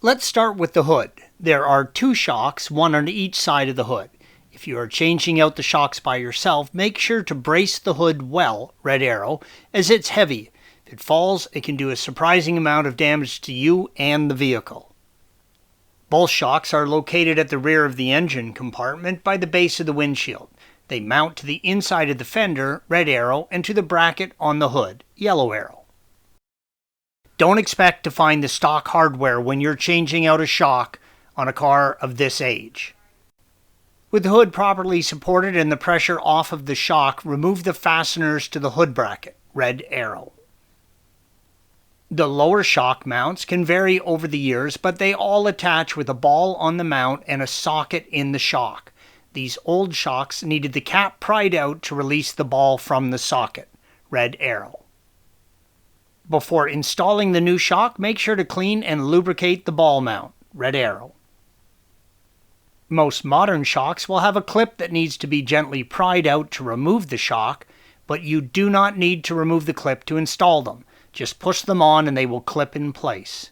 Let's start with the hood. There are two shocks, one on each side of the hood. If you are changing out the shocks by yourself, make sure to brace the hood well, red arrow, as it's heavy. If it falls, it can do a surprising amount of damage to you and the vehicle. Both shocks are located at the rear of the engine compartment by the base of the windshield. They mount to the inside of the fender, red arrow, and to the bracket on the hood, yellow arrow. Don't expect to find the stock hardware when you're changing out a shock on a car of this age. With the hood properly supported and the pressure off of the shock, remove the fasteners to the hood bracket, red arrow. The lower shock mounts can vary over the years, but they all attach with a ball on the mount and a socket in the shock. These old shocks needed the cap pried out to release the ball from the socket, red arrow. Before installing the new shock, make sure to clean and lubricate the ball mount, red arrow. Most modern shocks will have a clip that needs to be gently pried out to remove the shock, but you do not need to remove the clip to install them. Just push them on and they will clip in place.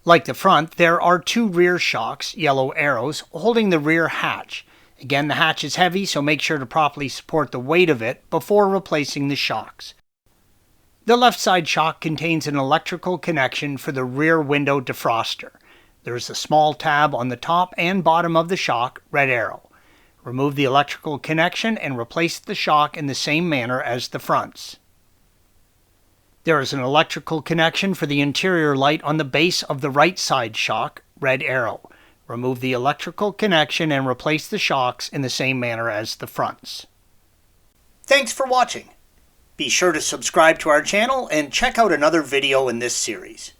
Like the front, there are two rear shocks, yellow arrows, holding the rear hatch. Again, the hatch is heavy, so make sure to properly support the weight of it before replacing the shocks. The left side shock contains an electrical connection for the rear window defroster. There is a small tab on the top and bottom of the shock, red arrow. Remove the electrical connection and replace the shock in the same manner as the fronts. There is an electrical connection for the interior light on the base of the right side shock, red arrow. Remove the electrical connection and replace the shocks in the same manner as the fronts. Thanks for watching. Be sure to subscribe to our channel and check out another video in this series.